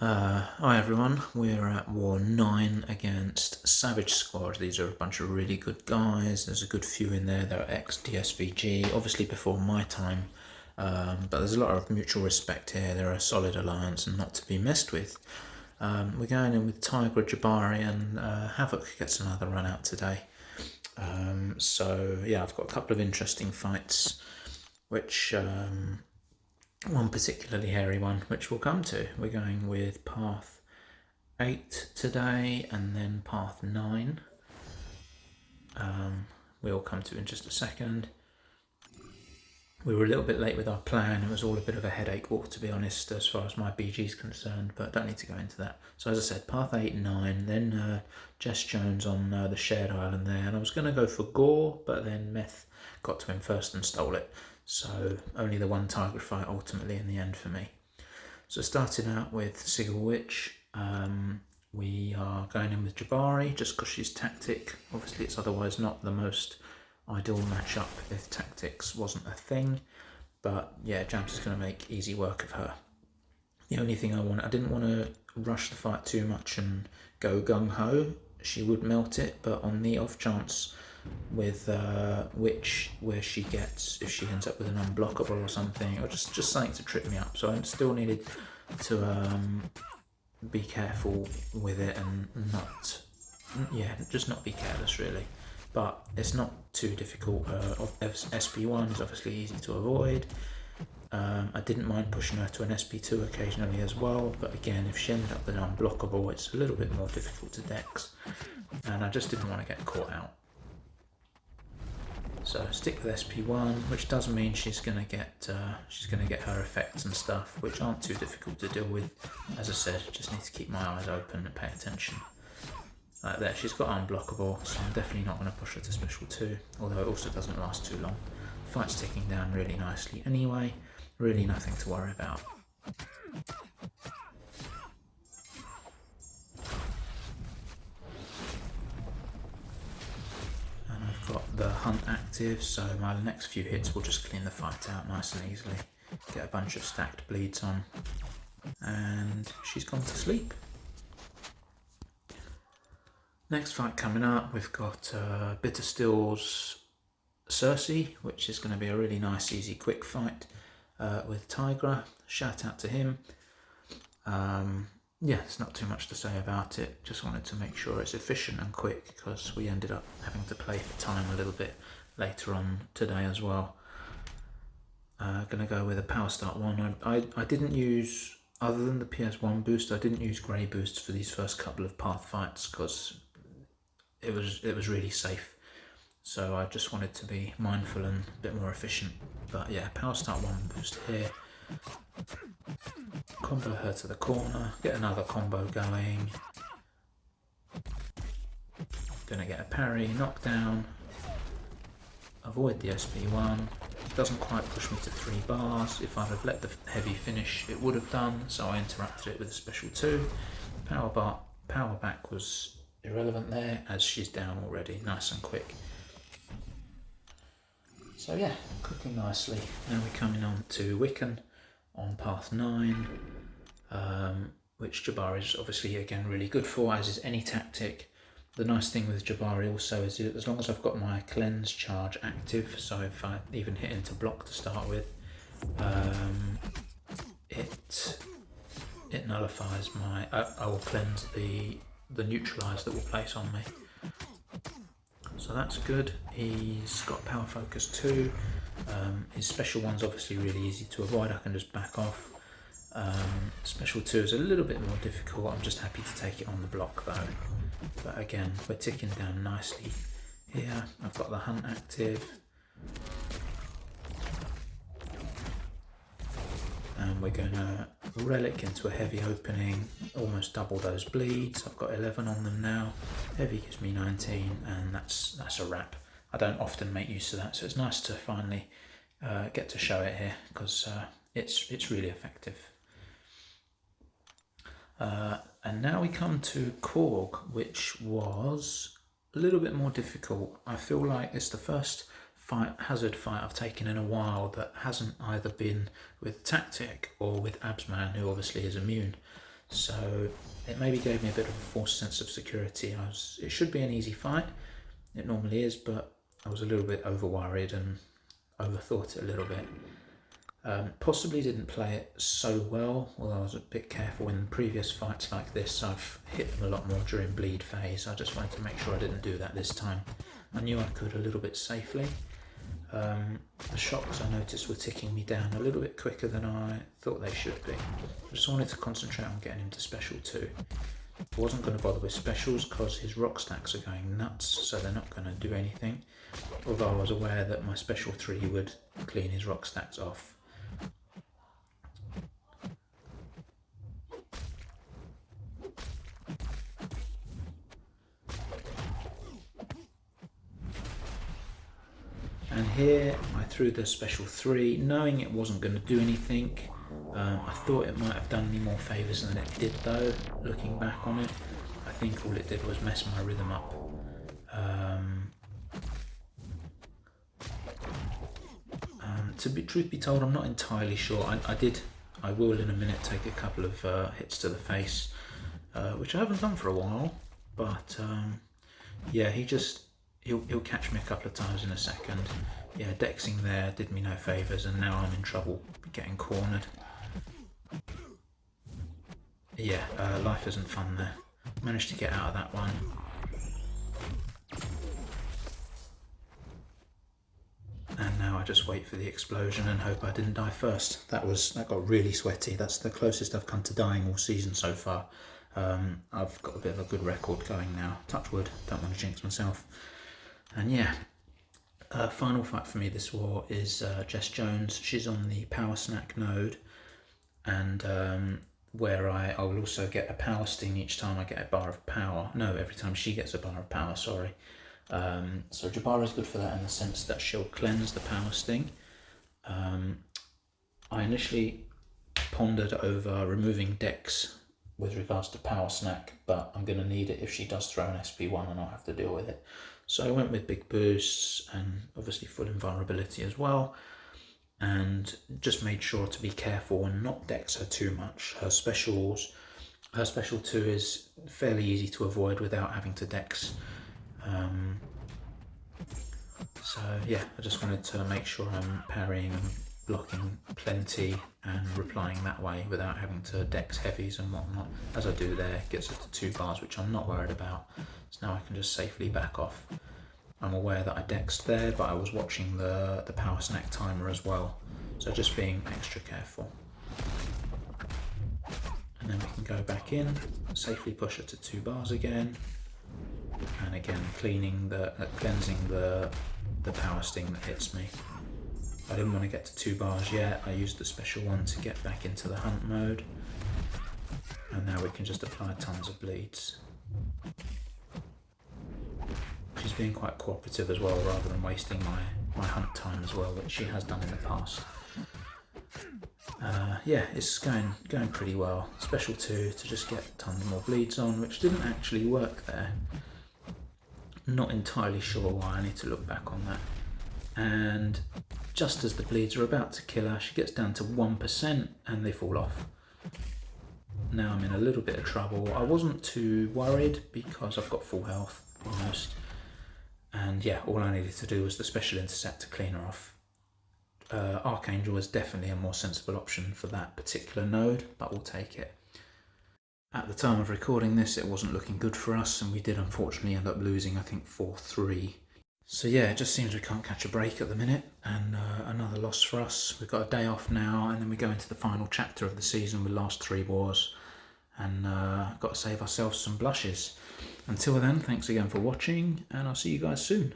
Hi everyone, we're at War 9 against Savage Squad. These are a bunch of really good guys. There's a good few in there that are ex-DSVG, obviously before my time, but there's a lot of mutual respect here. They're a solid alliance and not to be messed with. We're going in with Tigra, Jabari and Havok gets another run out today. So yeah, I've got a couple of interesting fights, which one particularly hairy one, which we'll come to. We're going with path 8 today and then path 9. We'll come to in just a second. We were a little bit late with our plan. It was all a bit of a headache walk, to be honest, as far as my BG is concerned, but don't need to go into that. So as I said, path 8 and 9, then JessJones on the shared island there, and I was going to go for Gore, but then Meth got to him first and stole it. So only the one Tigra fight ultimately in the end for me. So starting out with Sigil Witch, we are going in with Jabari just because she's tactic. Obviously it's otherwise not the most ideal matchup if tactics wasn't a thing, but yeah, Jabs is going to make easy work of her. The only thing I didn't want to rush the fight too much and go gung-ho. She would melt it, but on the off chance with Witch, where she gets, if she ends up with an unblockable or something, or just something to trip me up. So I still needed to be careful with it and just not be careless really. But it's not too difficult. SP1 is obviously easy to avoid. I didn't mind pushing her to an SP2 occasionally as well, but again, if she ended up with an unblockable, it's a little bit more difficult to dex, and I just didn't want to get caught out. So stick with SP1, which does mean she's gonna get her effects and stuff, which aren't too difficult to deal with. As I said, just need to keep my eyes open and pay attention. Like there, she's got unblockable, so I'm definitely not going to push her to special 2, although it also doesn't last too long. Fight's ticking down really nicely anyway, really nothing to worry about. And I've got the hunt active, so my next few hits will just clean the fight out nice and easily. Get a bunch of stacked bleeds on, and she's gone to sleep. Next fight coming up, we've got Bitter Still's Sersi, which is going to be a really nice, easy, quick fight with Tigra. Shout out to him. Yeah, there's not too much to say about it. Just wanted to make sure it's efficient and quick because we ended up having to play for time a little bit later on today as well. Gonna go with a Power Start 1. I didn't use, other than the PS1 boost, I didn't use grey boosts for these first couple of path fights because it was really safe. So I just wanted to be mindful and a bit more efficient. But yeah, Power Start 1 boost here. Combo her to the corner, get another combo going. Gonna get a parry, knockdown. Avoid the SP1. Doesn't quite push me to 3 bars. If I'd have let the heavy finish, it would have done, so I interrupted it with a special 2. Power back was irrelevant there, as she's down already, nice and quick. So yeah, cooking nicely. Now we're coming on to Wiccan on path 9, which Jabari is obviously again really good for, as is any tactic. The nice thing with Jabari also is that as long as I've got my cleanse charge active, so if I even hit into block to start with, it nullifies my, I will cleanse the neutralize that will place on me. So that's good. He's got power focus 2. His special one's obviously really easy to avoid. I can just back off. Special 2 is a little bit more difficult. I'm just happy to take it on the block though. But again, we're ticking down nicely here. I've got the hunt active. And we're going to relic into a heavy opening, almost double those bleeds. I've got 11 on them now. Heavy gives me 19, and that's a wrap. I don't often make use of that, so it's nice to finally get to show it here because it's really effective. And now we come to Korg, which was a little bit more difficult. I feel like it's the first hazard fight I've taken in a while that hasn't either been with tactic or with Absman, who obviously is immune. So it maybe gave me a bit of a false sense of security. It should be an easy fight, it normally is, but I was a little bit over worried and overthought it a little bit. Possibly didn't play it so well, although I was a bit careful in previous fights like this. I've hit them a lot more during bleed phase. I just wanted to make sure I didn't do that this time. I knew I could a little bit safely. The shocks I noticed were ticking me down a little bit quicker than I thought they should be. I just wanted to concentrate on getting him to special 2. I wasn't going to bother with specials because his rock stacks are going nuts, so they're not going to do anything. Although I was aware that my special 3 would clean his rock stacks off. And here I threw the special 3, knowing it wasn't going to do anything. I thought it might have done me more favours than it did though, looking back on it. I think all it did was mess my rhythm up. Truth be told, I'm not entirely sure. I will in a minute take a couple of hits to the face, which I haven't done for a while, but yeah, he'll catch me a couple of times in a second. Yeah, dexing there did me no favours, and now I'm in trouble getting cornered. Yeah, life isn't fun there. Managed to get out of that one. And now I just wait for the explosion and hope I didn't die first. That got really sweaty. That's the closest I've come to dying all season so far. I've got a bit of a good record going now. Touch wood, don't want to jinx myself. And yeah, final fight for me this war is JessJones. She's on the power snack node, and where I will also get a power sting each time I get a bar of power. No, every time she gets a bar of power, sorry. So Jabari is good for that in the sense that she'll cleanse the power sting. I initially pondered over removing Dex with regards to power snack, but I'm going to need it if she does throw an SP1 and I'll have to deal with it. So I went with big boosts and obviously full invulnerability as well, and just made sure to be careful and not Dex her too much. Her special 2 is fairly easy to avoid without having to Dex. So yeah, I just wanted to make sure I'm parrying and blocking plenty and replying that way without having to Dex heavies and whatnot. As I do there, it gets up to 2 bars, which I'm not worried about. So now I can just safely back off. I'm aware that I Dexed there, but I was watching the power snack timer as well. So just being extra careful. And then we can go back in, safely push it to 2 bars again. And again, cleansing the power sting that hits me. I didn't want to get to 2 bars yet. I used the special 1 to get back into the hunt mode. And now we can just apply tons of bleeds. She's being quite cooperative as well, rather than wasting my hunt time as well, which she has done in the past. Yeah, it's going pretty well. Special 2 to just get tons more bleeds on, which didn't actually work there. Not entirely sure why, I need to look back on that. And just as the bleeds are about to kill her, she gets down to 1% and they fall off. Now I'm in a little bit of trouble. I wasn't too worried because I've got full health almost. And yeah, all I needed to do was the special intercept to clean her off. Archangel is definitely a more sensible option for that particular node, but we'll take it. At the time of recording this, it wasn't looking good for us, and we did unfortunately end up losing, I think, 4-3. So yeah, it just seems we can't catch a break at the minute, and another loss for us. We've got a day off now, and then we go into the final chapter of the season with last 3 wars, and got to save ourselves some blushes. Until then, thanks again for watching, and I'll see you guys soon.